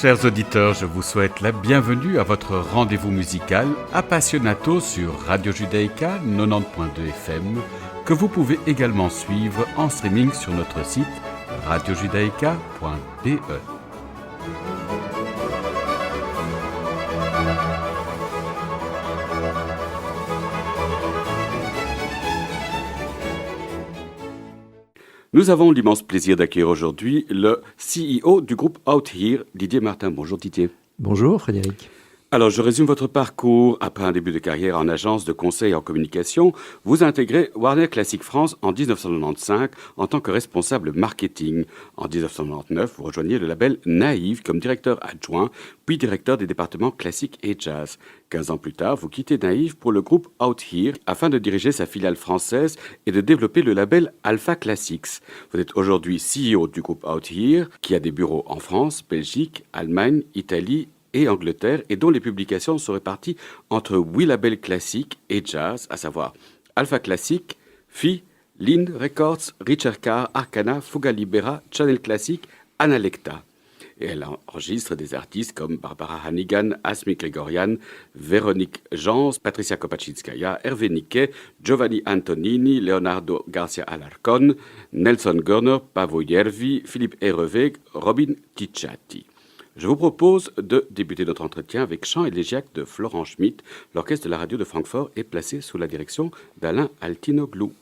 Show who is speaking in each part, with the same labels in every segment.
Speaker 1: Chers auditeurs, je vous souhaite la bienvenue à votre rendez-vous musical Appassionato sur Radio Judaïka 90.2 FM, que vous pouvez également suivre en streaming sur notre site radiojudaïka.be. Nous avons l'immense plaisir d'accueillir aujourd'hui le CEO du groupe Out Here, Didier Martin. Bonjour Didier.
Speaker 2: Bonjour Frédéric.
Speaker 1: Alors, je résume votre parcours. Après un début de carrière en agence de conseil en communication, vous intégrez Warner Classic France en 1995 en tant que responsable marketing. En 1999, vous rejoignez le label Naïve comme directeur adjoint, puis directeur des départements classiques et jazz. 15 ans plus tard, vous quittez Naïve pour le groupe Out Here afin de diriger sa filiale française et de développer le label Alpha Classics. Vous êtes aujourd'hui CEO du groupe Out Here, qui a des bureaux en France, Belgique, Allemagne, Italie et Angleterre, et dont les publications sont réparties entre 8 labels classiques et jazz, à savoir Alpha Classic, Phi, Lind Records, Richard Carr, Arcana, Fuga Libera, Channel Classic, Analecta. Et elle enregistre des artistes comme Barbara Hannigan, Asmi Gregorian, Véronique Jans, Patricia Kopaczynskaja, Hervé Niquet, Giovanni Antonini, Leonardo Garcia Alarcón, Nelson Görner, Pavo Järvi, Philippe Hervé, Robin Ticciati. Je vous propose de débuter notre entretien avec Chant élégiaque de Florent Schmitt. L'orchestre de la radio de Francfort est placé sous la direction d'Alain Altinoglou.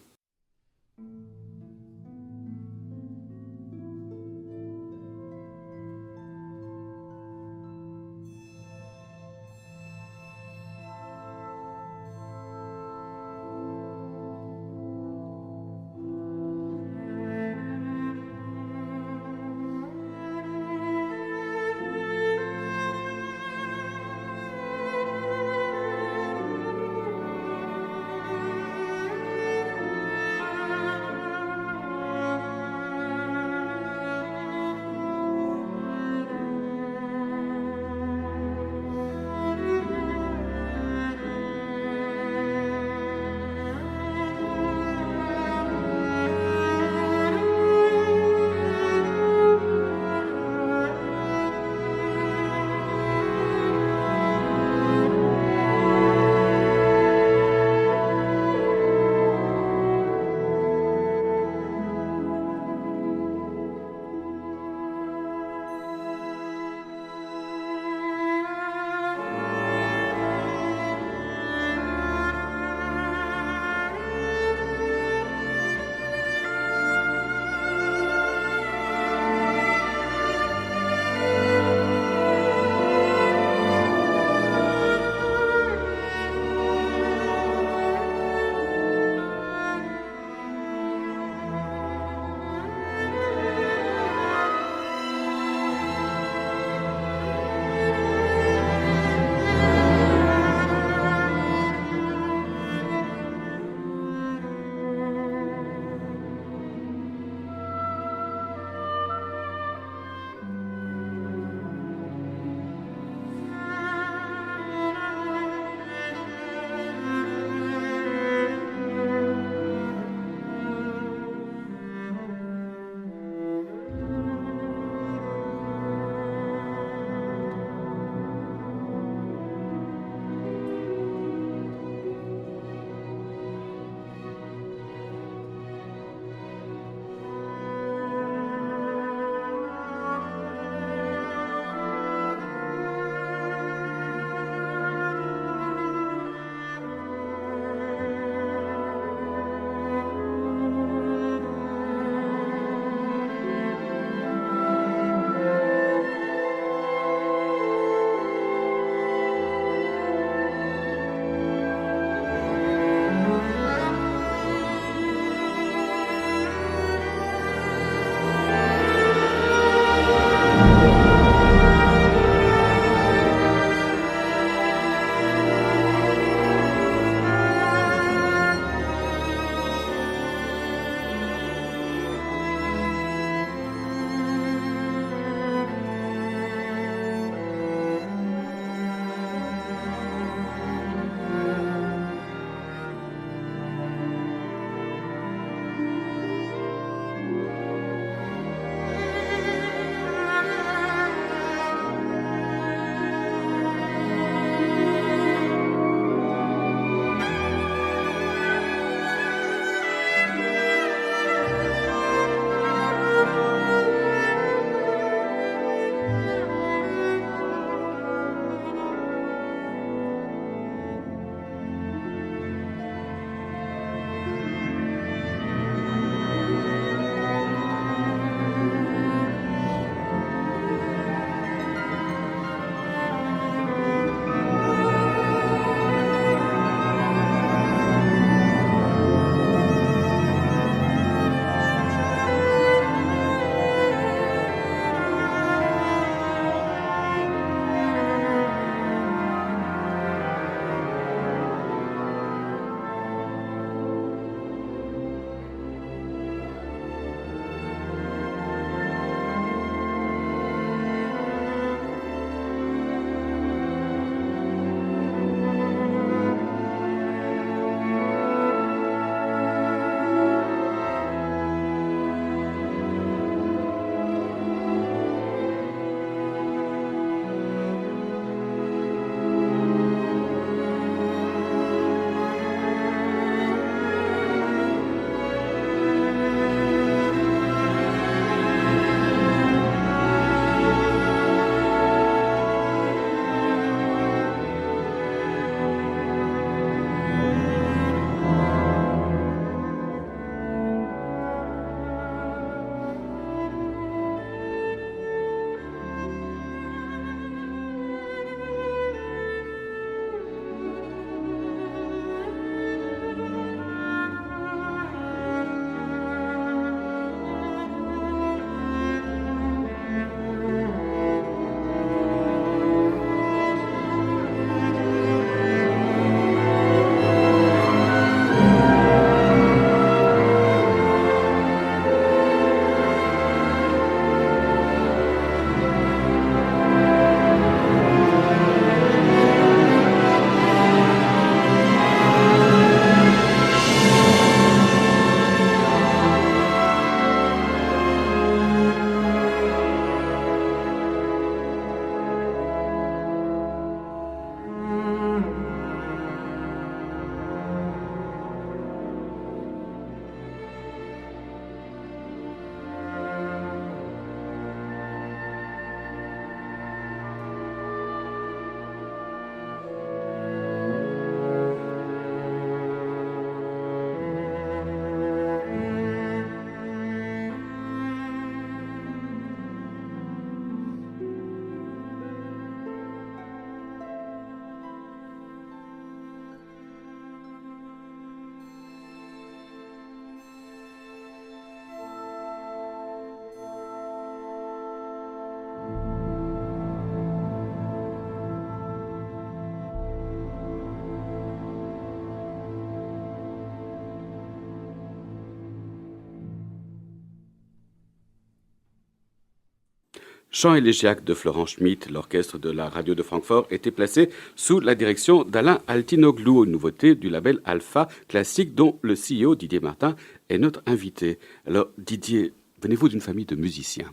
Speaker 1: Chant élégiaque de Florent Schmitt, l'orchestre de la radio de Francfort était placé sous la direction d'Alain Altinoglou, nouveauté du label Alpha Classique dont le CEO Didier Martin est notre invité. Alors Didier, venez-vous d'une famille de musiciens?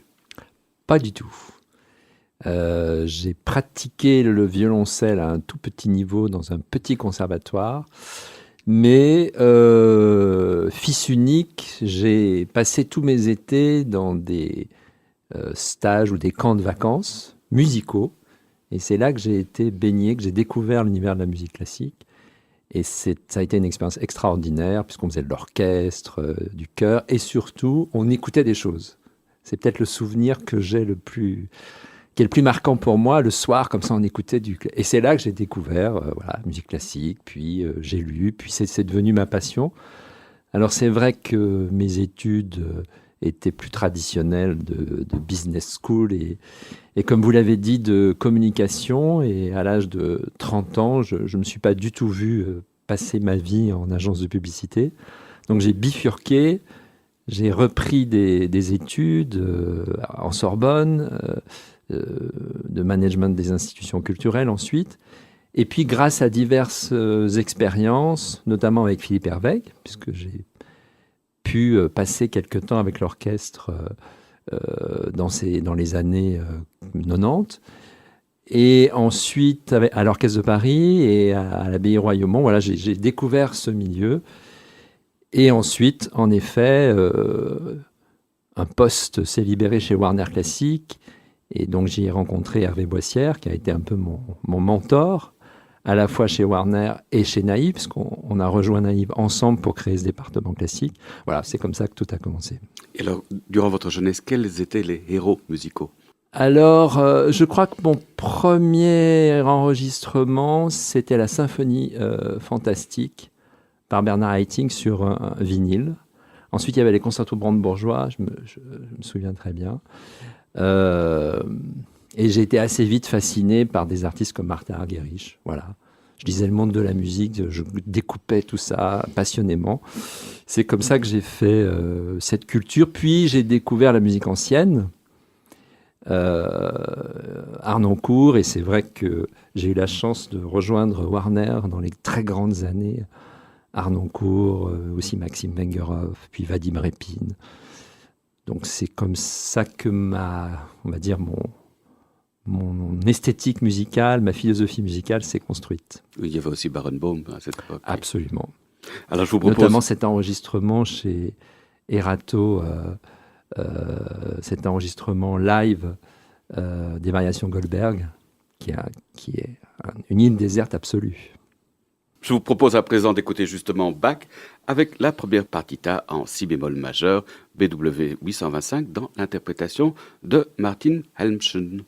Speaker 2: Pas du tout. J'ai pratiqué le violoncelle à un tout petit niveau dans un petit conservatoire, mais fils unique, j'ai passé tous mes étés dans des stages ou des camps de vacances musicaux, et c'est là que j'ai été baigné, que j'ai découvert l'univers de la musique classique. Et ça a été une expérience extraordinaire, puisqu'on faisait de l'orchestre, du chœur, et surtout, on écoutait des choses. C'est peut-être le souvenir que j'ai qui est le plus marquant pour moi. Le soir, comme ça, on écoutait Et c'est là que j'ai découvert musique classique, puis j'ai lu, puis c'est devenu ma passion. Alors c'est vrai que mes études étaient plus traditionnelles de business school et comme vous l'avez dit, de communication. Et à l'âge de 30 ans, je ne me suis pas du tout vu passer ma vie en agence de publicité. Donc j'ai bifurqué, j'ai repris des études en Sorbonne, de management des institutions culturelles ensuite. Et puis grâce à diverses expériences, notamment avec Philippe Hervègue, puisque j'ai pu passer quelques temps avec l'orchestre dans les années 90. Et ensuite, à l'Orchestre de Paris et à l'Abbaye Royaumont, voilà, j'ai découvert ce milieu. Et ensuite, en effet, un poste s'est libéré chez Warner Classic. Et donc, j'y ai rencontré Hervé Boissière, qui a été un peu mon mentor, à la fois chez Warner et chez Naïve, parce qu'on a rejoint Naïve ensemble pour créer ce département classique. Voilà, c'est comme ça que tout a commencé.
Speaker 1: Et alors, durant votre jeunesse, quels étaient les héros musicaux?
Speaker 2: Alors, je crois que mon premier enregistrement, c'était la symphonie fantastique par Bernard Haitink sur un vinyle. Ensuite, il y avait les concertos brandebourgeois, je me souviens très bien. Et j'ai été assez vite fasciné par des artistes comme Martha Argerich. Voilà. Je lisais Le Monde de la musique, je découpais tout ça passionnément. C'est comme ça que j'ai fait cette culture. Puis j'ai découvert la musique ancienne, Harnoncourt, et c'est vrai que j'ai eu la chance de rejoindre Warner dans les très grandes années. Harnoncourt, aussi Maxime Vengerov, puis Vadim Repin. Donc c'est comme ça que on va dire mon esthétique musicale, ma philosophie musicale s'est construite.
Speaker 1: Il y avait aussi Barenboim à cette époque.
Speaker 2: Absolument.
Speaker 1: Alors je vous propose...
Speaker 2: Notamment cet enregistrement chez Erato, cet enregistrement live des variations Goldberg, qui est une île déserte absolue.
Speaker 1: Je vous propose à présent d'écouter justement Bach avec la première partita en si bémol majeur, BW 825, dans l'interprétation de Martin Helmchen.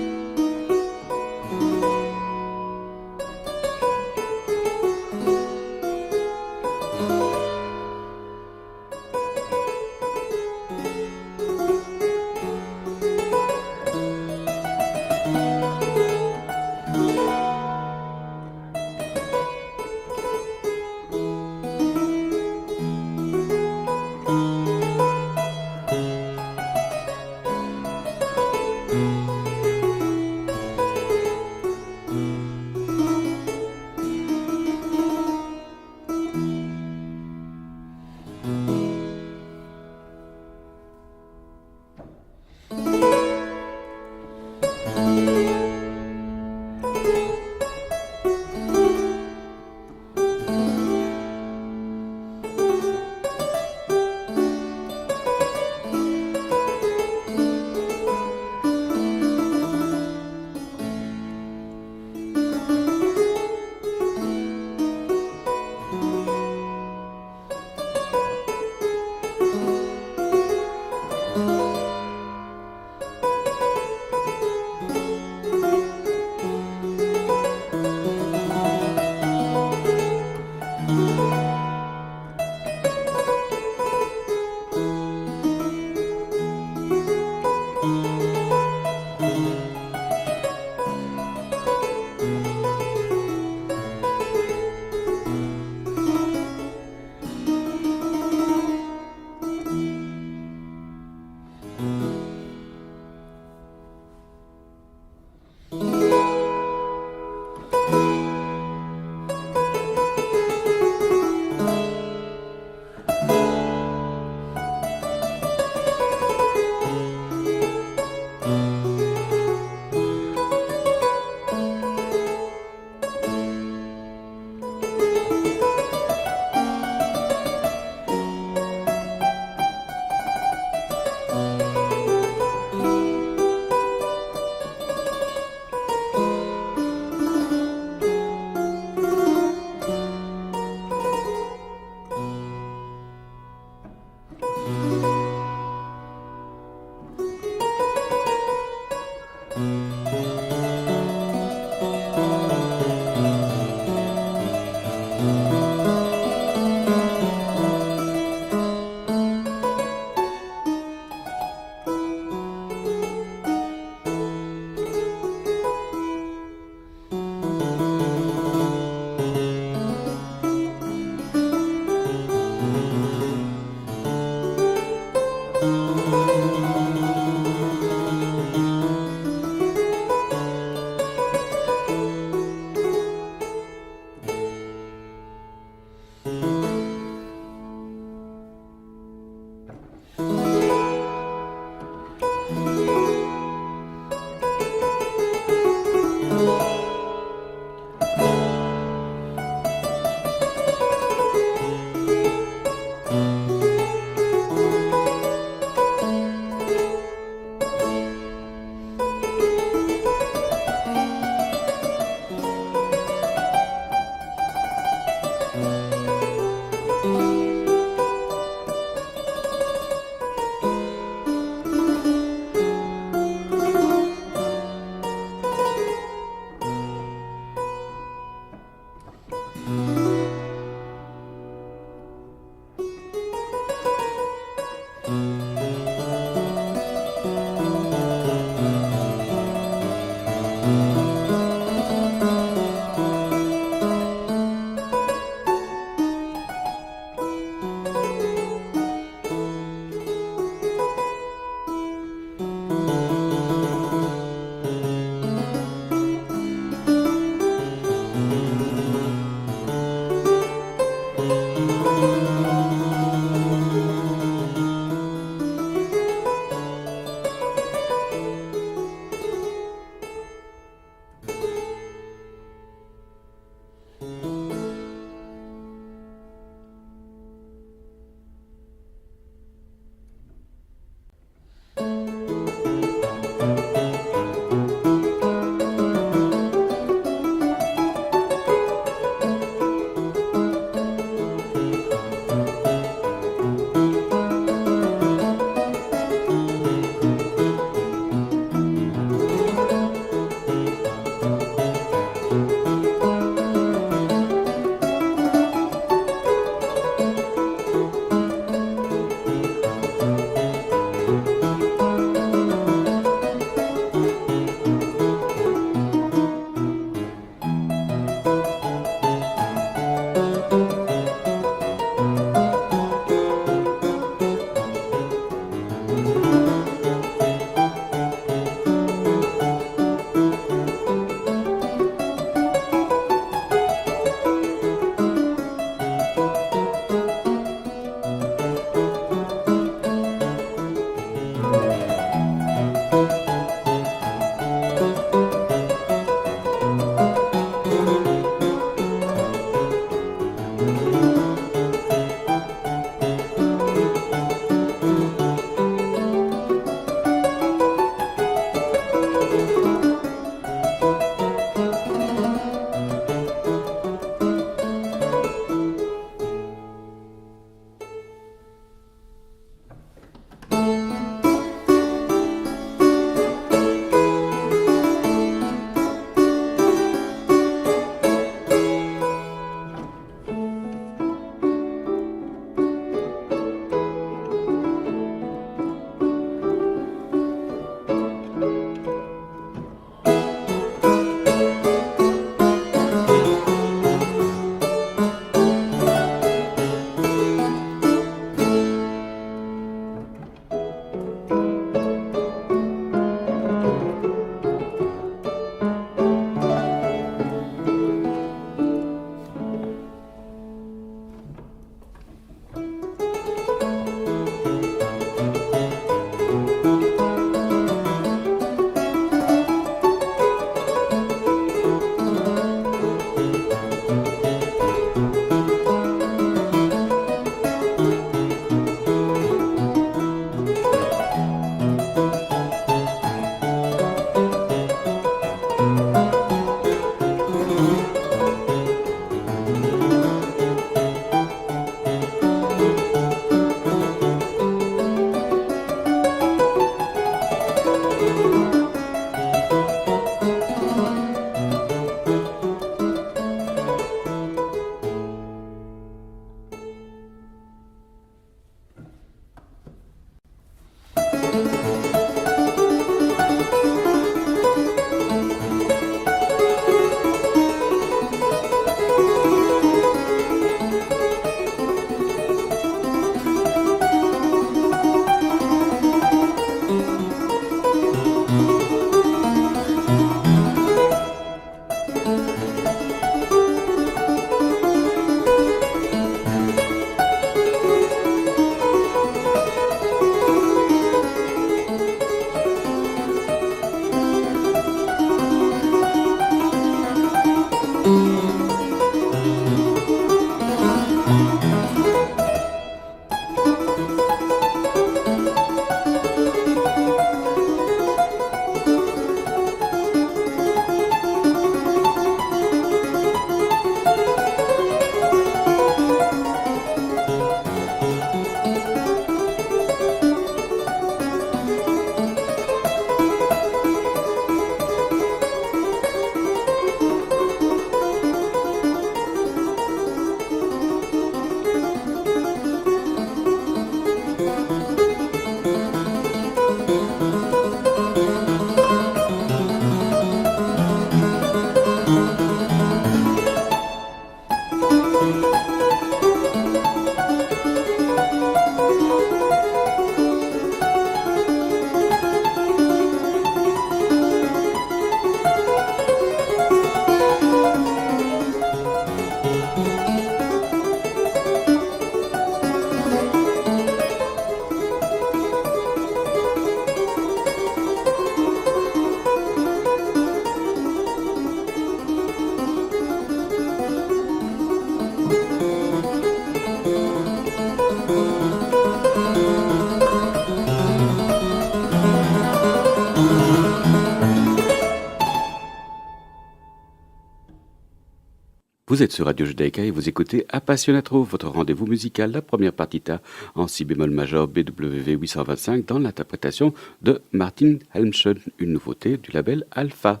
Speaker 1: Vous êtes sur Radio Judaïka et vous écoutez Appassionatro, votre rendez-vous musical, la première partita en si bémol majeur BWV 825 dans l'interprétation de Martin Helmschen, une nouveauté du label Alpha.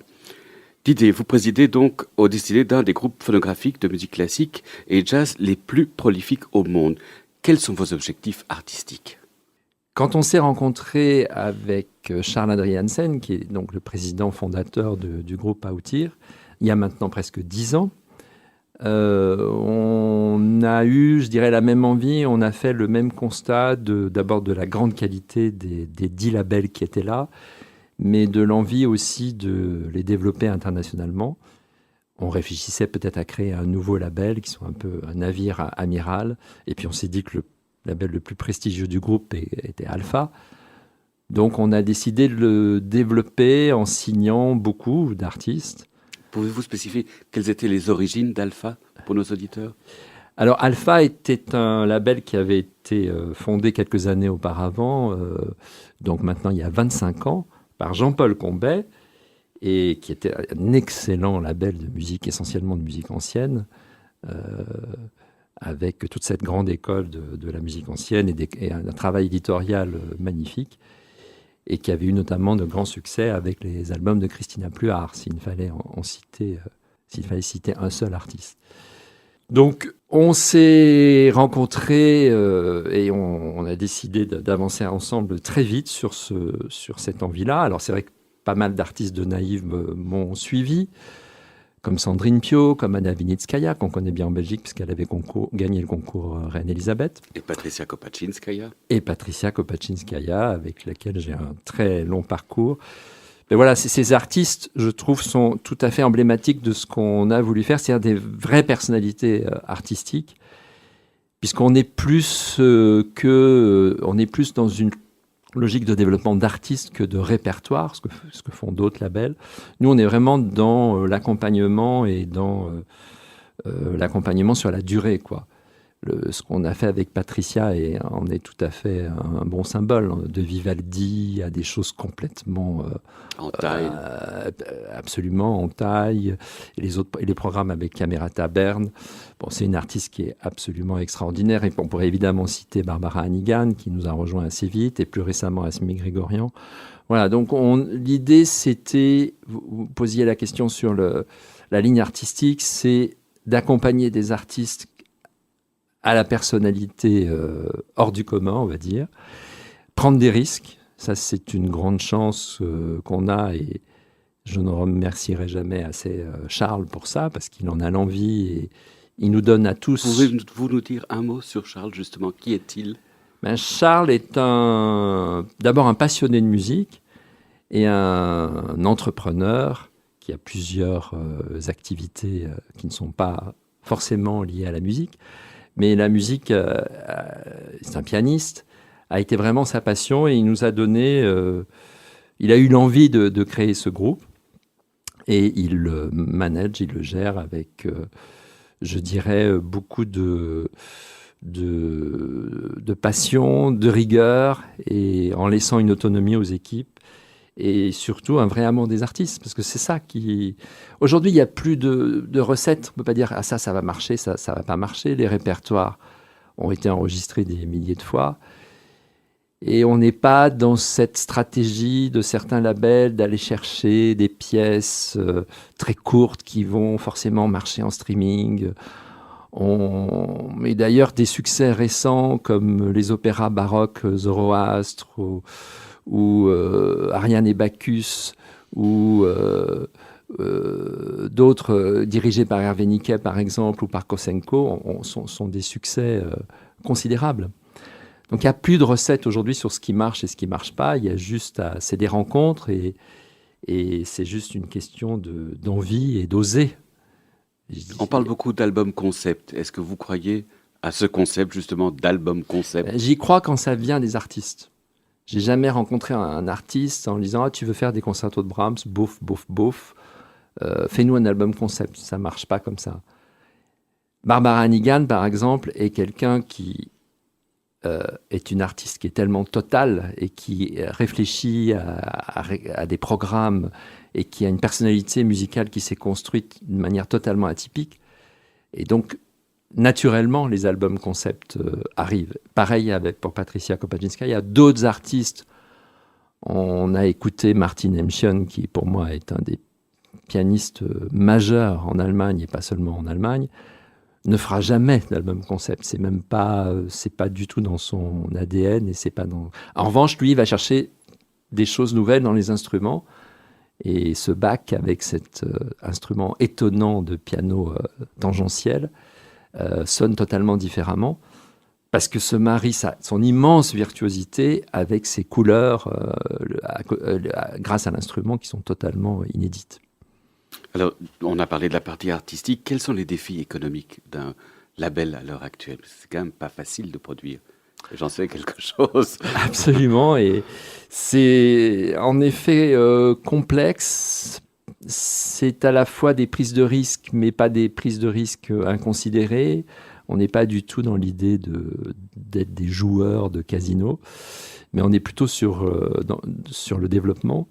Speaker 1: Didier, vous présidez donc au destiné d'un des groupes phonographiques de musique classique et jazz les plus prolifiques au monde. Quels sont vos objectifs artistiques ?
Speaker 2: Quand on s'est rencontré avec Charles Adriaansen, qui est donc le président fondateur du groupe Autir, il y a maintenant presque 10 ans, on a eu, je dirais, la même envie, on a fait le même constat d'abord de la grande qualité des 10 labels qui étaient là, mais de l'envie aussi de les développer internationalement. On réfléchissait peut-être à créer un nouveau label qui soit un peu un navire amiral, et puis on s'est dit que le label le plus prestigieux du groupe était Alpha. Donc on a décidé de le développer en signant beaucoup d'artistes.
Speaker 1: Pouvez-vous spécifier quelles étaient les origines d'Alpha pour nos auditeurs ?
Speaker 2: Alors Alpha était un label qui avait été fondé quelques années auparavant, donc maintenant il y a 25 ans, par Jean-Paul Combet, et qui était un excellent label de musique, essentiellement de musique ancienne, avec toute cette grande école de la musique ancienne et un travail éditorial magnifique, et qui avait eu notamment de grands succès avec les albums de Christina Pluhar, s'il fallait citer un seul artiste. Donc, on s'est rencontrés et on a décidé d'avancer ensemble très vite sur cette envie-là. Alors, c'est vrai que pas mal d'artistes de Naïve m'ont suivi, comme Sandrine Pio, comme Anna Vinitskaya, qu'on connaît bien en Belgique, puisqu'elle avait gagné le concours Reine-Elisabeth.
Speaker 1: Et Patricia Kopachinskaya.
Speaker 2: Avec laquelle j'ai un très long parcours. Mais voilà, ces artistes, je trouve, sont tout à fait emblématiques de ce qu'on a voulu faire, c'est-à-dire des vraies personnalités artistiques, puisqu'on est plus on est plus dans une logique de développement d'artistes que de répertoire, ce que font d'autres labels. Nous, on est vraiment dans l'accompagnement et dans l'accompagnement sur la durée, quoi. Ce qu'on a fait avec Patricia en est tout à fait un bon symbole, de Vivaldi à des choses complètement
Speaker 1: en taille,
Speaker 2: absolument en taille, et les programmes avec Camerata Berne. Bon, c'est une artiste qui est absolument extraordinaire, et on pourrait évidemment citer Barbara Hannigan qui nous a rejoint assez vite, et plus récemment Asmi Grigorian. Voilà, donc l'idée c'était, vous posiez la question sur la ligne artistique, c'est d'accompagner des artistes à la personnalité hors du commun, on va dire. Prendre des risques, ça c'est une grande chance qu'on a, et je ne remercierai jamais assez Charles pour ça, parce qu'il en a l'envie et il nous donne à tous...
Speaker 1: Pouvez-vous nous dire un mot sur Charles, justement ? Qui est-il ?
Speaker 2: Charles est d'abord un passionné de musique et un entrepreneur qui a plusieurs activités qui ne sont pas forcément liées à la musique. Mais la musique, c'est un pianiste, a été vraiment sa passion, et il nous a donné... il a eu l'envie de créer ce groupe, et il le manage, il le gère avec, je dirais, beaucoup de passion, de rigueur, et en laissant une autonomie aux équipes, et surtout un vrai amour des artistes, parce que c'est ça qui... Aujourd'hui, il n'y a plus de recettes. On ne peut pas dire « Ah, ça va marcher, ça ne va pas marcher ». Les répertoires ont été enregistrés des milliers de fois. Et on n'est pas dans cette stratégie de certains labels d'aller chercher des pièces très courtes qui vont forcément marcher en streaming. Mais d'ailleurs, des succès récents comme les opéras baroques Zoroastre ou Ariane et Bacchus, ou d'autres dirigés par Hervé Niquet, par exemple, ou par Kosenko, sont des succès considérables. Donc il n'y a plus de recettes aujourd'hui sur ce qui marche et ce qui ne marche pas. Il y a juste c'est des rencontres, et c'est juste une question d'envie et d'oser.
Speaker 1: On parle beaucoup d'album concept. Est-ce que vous croyez à ce concept, justement, d'album concept ?
Speaker 2: J'y crois quand ça vient des artistes. J'ai jamais rencontré un artiste en lui disant « Ah, tu veux faire des concertos de Brahms ? Bouf, bouf, bouf. Fais-nous un album concept. » Ça marche pas comme ça. Barbara Hannigan, par exemple, est quelqu'un qui est une artiste qui est tellement totale et qui réfléchit à des programmes et qui a une personnalité musicale qui s'est construite d'une manière totalement atypique. Et donc, naturellement, les albums concept arrivent. Pareil pour Patricia Kopaczynska. D'autres artistes. On a écouté Martin Hemchen, qui pour moi est un des pianistes majeurs en Allemagne, et pas seulement en Allemagne, ne fera jamais d'album concept. C'est pas du tout dans son ADN. Et c'est pas dans... En revanche, lui, il va chercher des choses nouvelles dans les instruments. Et ce Bach, avec cet instrument étonnant de piano tangentiel, sonne totalement différemment, parce que se marie son immense virtuosité avec ses couleurs grâce à l'instrument qui sont totalement inédites.
Speaker 1: Alors, on a parlé de la partie artistique. Quels sont les défis économiques d'un label à l'heure actuelle? C'est quand même pas facile de produire. J'en sais quelque chose.
Speaker 2: Absolument, et c'est en effet complexe. C'est à la fois des prises de risques, mais pas des prises de risques inconsidérées. On n'est pas du tout dans l'idée d'être des joueurs de casino, mais on est plutôt sur le développement.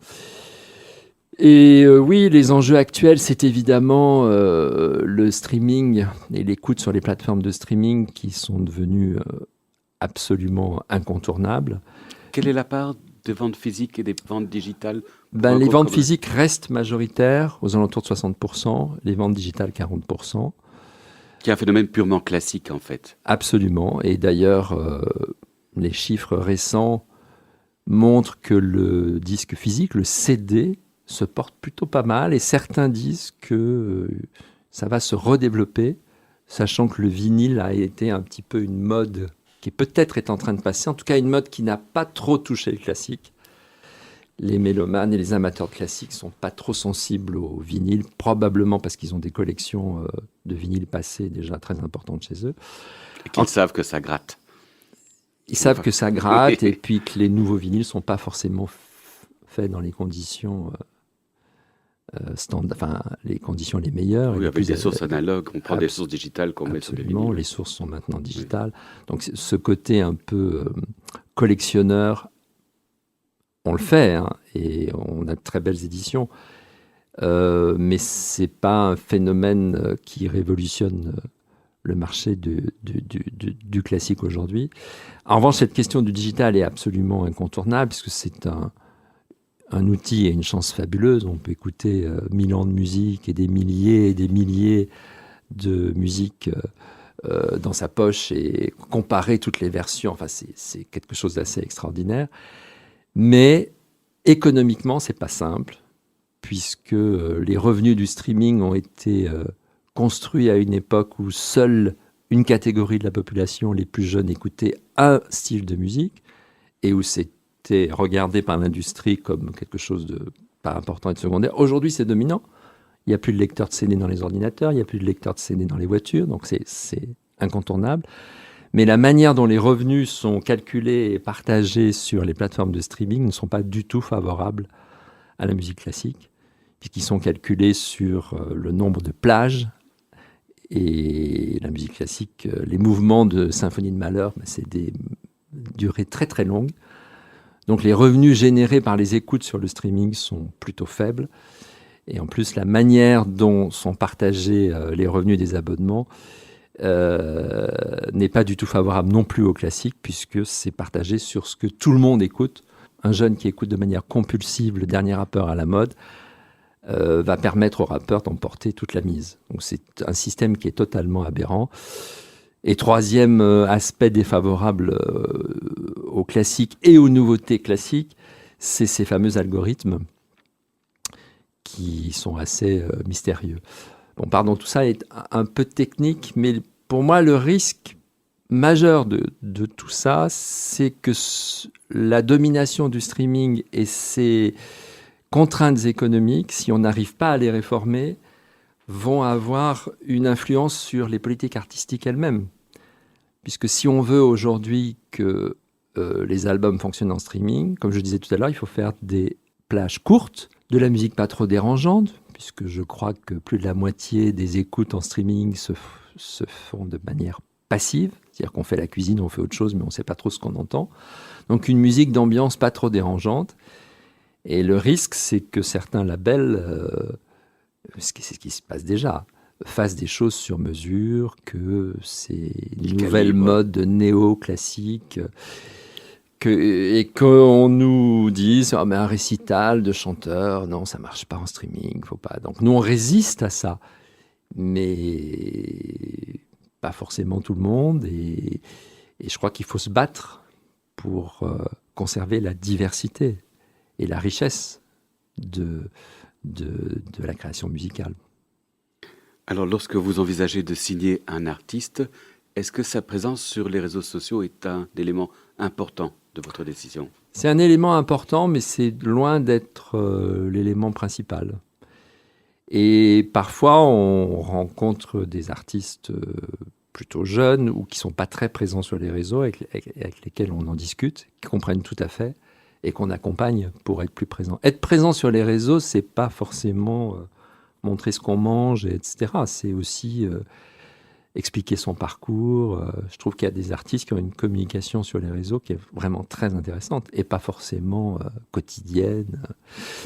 Speaker 2: Et oui, les enjeux actuels, c'est évidemment le streaming et l'écoute sur les plateformes de streaming qui sont devenus absolument incontournables.
Speaker 1: Quelle est la part des ventes physiques et des ventes digitales?
Speaker 2: Les ventes physiques restent majoritaires, aux alentours de 60%, les ventes digitales 40%.
Speaker 1: Qui est un phénomène purement classique, en fait.
Speaker 2: Absolument. Et d'ailleurs, les chiffres récents montrent que le disque physique, le CD, se porte plutôt pas mal. Et certains disent que ça va se redévelopper, sachant que le vinyle a été un petit peu une mode qui peut-être est en train de passer, en tout cas une mode qui n'a pas trop touché le classique. Les mélomanes et les amateurs de classique ne sont pas trop sensibles au vinyle, probablement parce qu'ils ont des collections de vinyles passés déjà très importantes chez eux.
Speaker 1: Et qu'ils savent que ça gratte.
Speaker 2: Ils savent que ça gratte, et puis que les nouveaux vinyles ne sont pas forcément faits dans les conditions les conditions les meilleures.
Speaker 1: Oui, avec des sources analogues, on prend des sources digitales qu'on met sur les vinyles.
Speaker 2: Les sources sont maintenant digitales. Oui. Donc ce côté un peu collectionneur, on le fait, hein, et on a de très belles éditions, mais c'est pas un phénomène qui révolutionne le marché du classique aujourd'hui. En revanche, cette question du digital est absolument incontournable, puisque c'est un outil et une chance fabuleuse. On peut écouter 1000 ans de musique et des milliers de musiques dans sa poche et comparer toutes les versions. Enfin, c'est quelque chose d'assez extraordinaire. Mais économiquement, c'est pas simple, puisque les revenus du streaming ont été construits à une époque où seule une catégorie de la population, les plus jeunes, écoutait un style de musique, et où c'était regardé par l'industrie comme quelque chose de pas important et de secondaire. Aujourd'hui, c'est dominant. Il n'y a plus de lecteurs de CD dans les ordinateurs, il n'y a plus de lecteurs de CD dans les voitures, donc c'est incontournable. Mais la manière dont les revenus sont calculés et partagés sur les plateformes de streaming ne sont pas du tout favorables à la musique classique, puisqu'ils sont calculés sur le nombre de plages. Et la musique classique, les mouvements de symphonie de Mahler, c'est des durées très très longues. Donc les revenus générés par les écoutes sur le streaming sont plutôt faibles. Et en plus, la manière dont sont partagés les revenus des abonnements n'est pas du tout favorable non plus au classique, puisque c'est partagé sur ce que tout le monde écoute. Un jeune qui écoute de manière compulsive le dernier rappeur à la mode va permettre au rappeur d'emporter toute la mise. Donc c'est un système qui est totalement aberrant. Et troisième aspect défavorable au classique et aux nouveautés classiques, c'est ces fameux algorithmes qui sont assez mystérieux. Bon, pardon, tout ça est un peu technique, mais pour moi, le risque majeur de tout ça, c'est que la domination du streaming et ses contraintes économiques, si on n'arrive pas à les réformer, vont avoir une influence sur les politiques artistiques elles-mêmes. Puisque si on veut aujourd'hui que les albums fonctionnent en streaming, comme je disais tout à l'heure, il faut faire des plages courtes, de la musique pas trop dérangeante, puisque je crois que plus de la moitié des écoutes en streaming se font de manière passive, c'est-à-dire qu'on fait la cuisine, on fait autre chose, mais on ne sait pas trop ce qu'on entend. Donc une musique d'ambiance pas trop dérangeante. Et le risque, c'est que certains labels, c'est ce qui se passe déjà, fassent des choses sur mesure, que ces
Speaker 1: Les
Speaker 2: nouvelles
Speaker 1: calibres.
Speaker 2: modes néo-classiques, et qu'on nous dise mais un récital de chanteurs, non, ça marche pas en streaming, faut pas. Donc nous, on résiste à ça, mais pas forcément tout le monde. Et je crois qu'il faut se battre pour conserver la diversité et la richesse de la création musicale.
Speaker 1: Alors, lorsque vous envisagez de signer un artiste, est-ce que sa présence sur les réseaux sociaux est un élément important de votre décision?
Speaker 2: C'est un élément important, mais c'est loin d'être l'élément principal. Et parfois, on rencontre des artistes plutôt jeunes ou qui ne sont pas très présents sur les réseaux, avec lesquels on en discute, qui comprennent tout à fait et qu'on accompagne pour être plus présent. Être présent sur les réseaux, c'est pas forcément montrer ce qu'on mange, etc. C'est aussi expliquer son parcours. Je trouve qu'il y a des artistes qui ont une communication sur les réseaux qui est vraiment très intéressante et pas forcément quotidienne.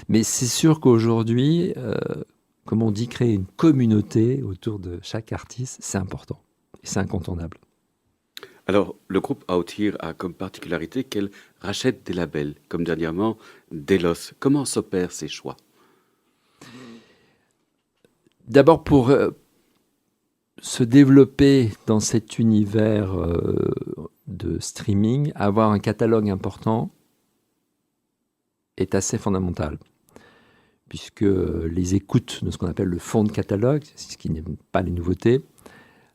Speaker 2: Mais c'est sûr qu'aujourd'hui, comme on dit, créer une communauté autour de chaque artiste, c'est important et c'est incontournable.
Speaker 1: Alors, le groupe Out Here a comme particularité qu'elle rachète des labels, comme dernièrement Delos. Comment s'opèrent ces choix?
Speaker 2: D'abord, pour se développer dans cet univers de streaming, avoir un catalogue important est assez fondamental, puisque les écoutes de ce qu'on appelle le fond de catalogue, ce qui n'est pas les nouveautés,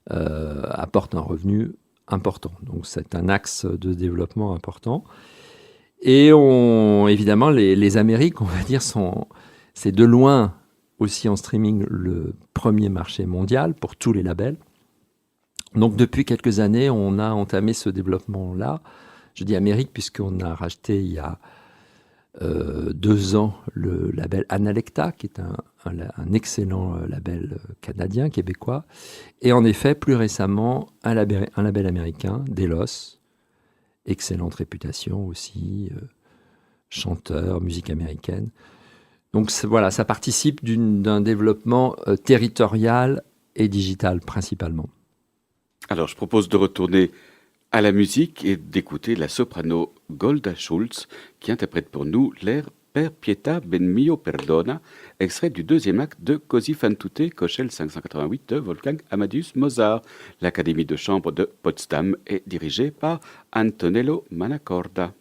Speaker 2: apportent un revenu important. Donc c'est un axe de développement important. Et évidemment, les Amériques, on va dire, c'est de loin aussi en streaming le premier marché mondial pour tous les labels. Donc depuis quelques années, on a entamé ce développement-là. Je dis Amérique puisqu'on a racheté il y a 2 ans le label Analecta, qui est un excellent label canadien, québécois. Et en effet, plus récemment, un label américain, Delos, excellente réputation aussi, chanteur, musique américaine. Donc voilà, ça participe d'un développement territorial et digital principalement.
Speaker 1: Alors, je propose de retourner à la musique et d'écouter la soprano Golda Schultz qui interprète pour nous l'air Per pietà ben mio perdona, extrait du 2e acte de Così fan tutte, Köchel 588 de Wolfgang Amadeus Mozart. L'Académie de chambre de Potsdam est dirigée par Antonello Manacorda.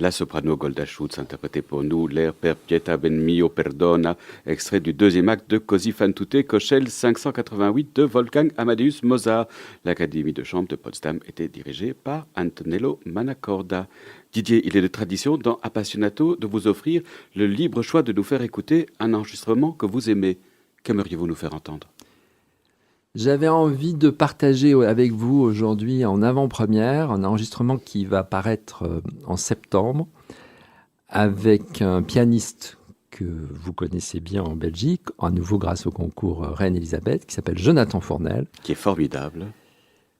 Speaker 1: la soprano Golda Schutz interprétait pour nous l'air Per pietà ben mio perdona, extrait du deuxième acte de Così fan tutte, Köchel 588 de Wolfgang Amadeus Mozart. L'Académie de chant de Potsdam était dirigée par Antonello Manacorda. Didier, il est de tradition dans Appassionato de vous offrir le libre choix de nous faire écouter un enregistrement que vous aimez. Qu'aimeriez-vous nous faire entendre ?
Speaker 2: J'avais envie de partager avec vous aujourd'hui en avant-première un enregistrement qui va paraître en septembre avec un pianiste que vous connaissez bien en Belgique, à nouveau grâce au concours Reine-Élisabeth, qui s'appelle Jonathan Fournel.
Speaker 1: Qui est formidable.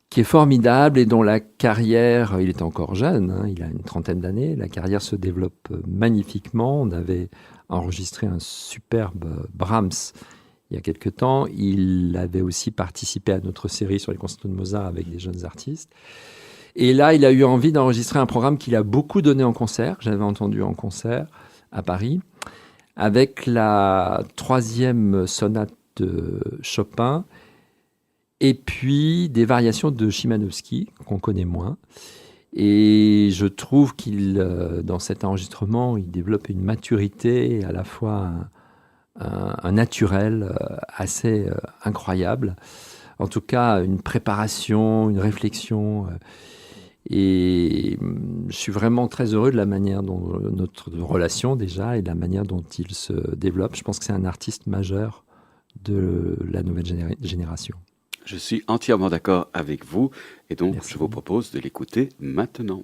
Speaker 2: Qui est formidable et dont la carrière, il est encore jeune, hein, il a une trentaine d'années, la carrière se développe magnifiquement. On avait enregistré un superbe Brahms il y a quelque temps. Il avait aussi participé à notre série sur les concertos de Mozart avec des jeunes artistes. Et là, il a eu envie d'enregistrer un programme qu'il a beaucoup donné en concert, que j'avais entendu en concert à Paris, avec la 3e sonate de Chopin, et puis des variations de Chimanovski, qu'on connaît moins. Et je trouve dans cet enregistrement, il développe une maturité, à la fois un naturel assez incroyable. En tout cas, une préparation, une réflexion. Et je suis vraiment très heureux de la manière dont notre relation déjà et de la manière dont il se développe. Je pense que c'est un artiste majeur de la nouvelle génération.
Speaker 1: Je suis entièrement d'accord avec vous et donc
Speaker 2: Merci.
Speaker 1: Je vous propose de l'écouter maintenant.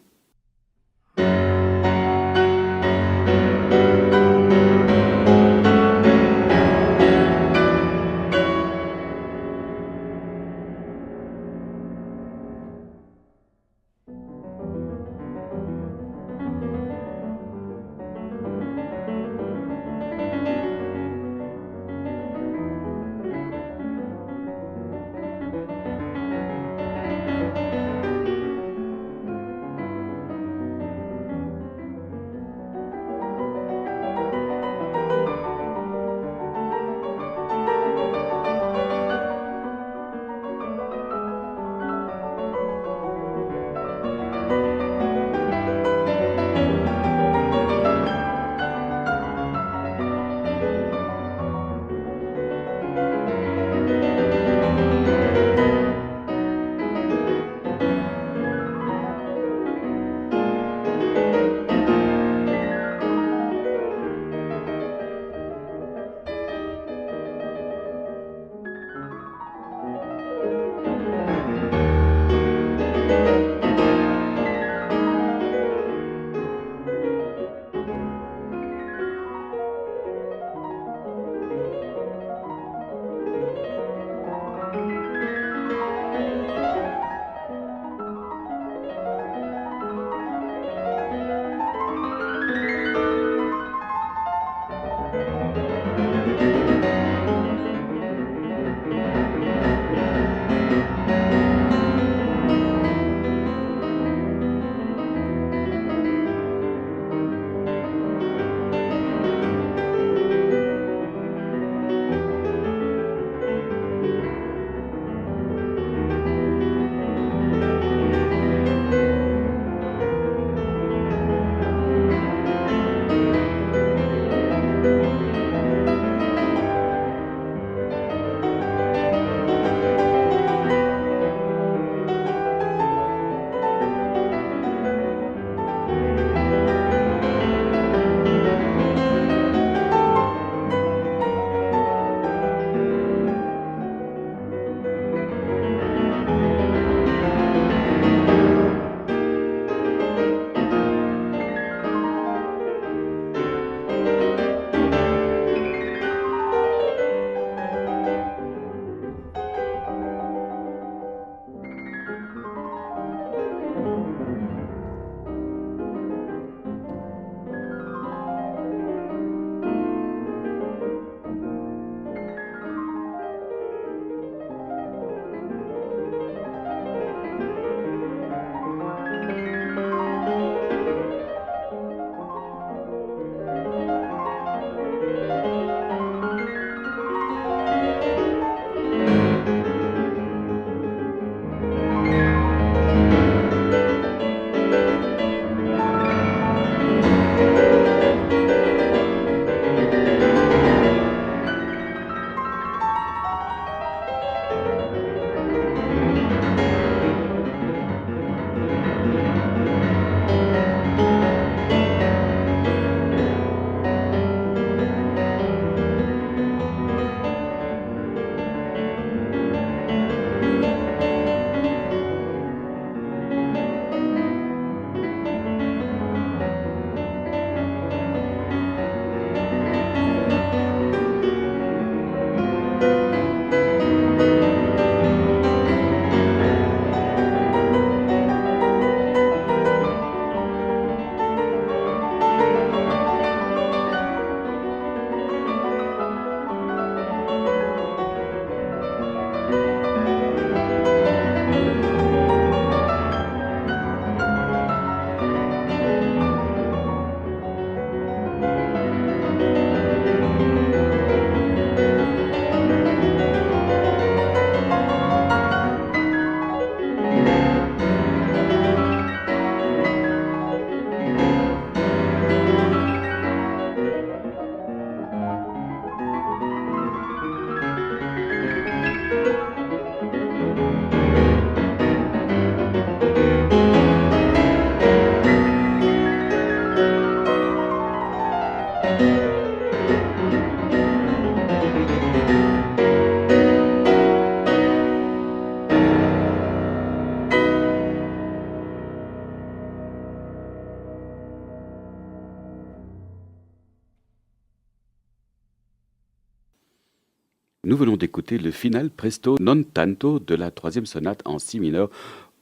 Speaker 1: Nous venons d'écouter le final presto non tanto de la 3e sonate en si mineur,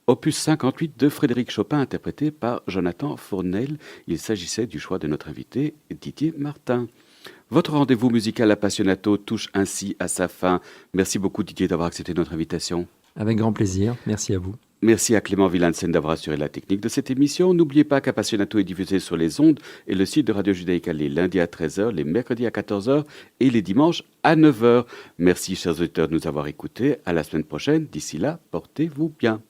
Speaker 1: opus 58 de Frédéric Chopin, interprété par Jonathan Fournel. Il s'agissait du choix de notre invité, Didier Martin. Votre rendez-vous musical Appassionato touche ainsi à sa fin. Merci beaucoup Didier d'avoir accepté notre invitation.
Speaker 2: Avec grand plaisir, merci à vous.
Speaker 1: Merci à Clément Villansen d'avoir assuré la technique de cette émission. N'oubliez pas qu'Appassionato est diffusé sur les ondes et le site de Radio Judaïka les lundis à 13h, les mercredis à 14h et les dimanches à 9h. Merci chers auditeurs de nous avoir écoutés. À la semaine prochaine. D'ici là, portez-vous bien.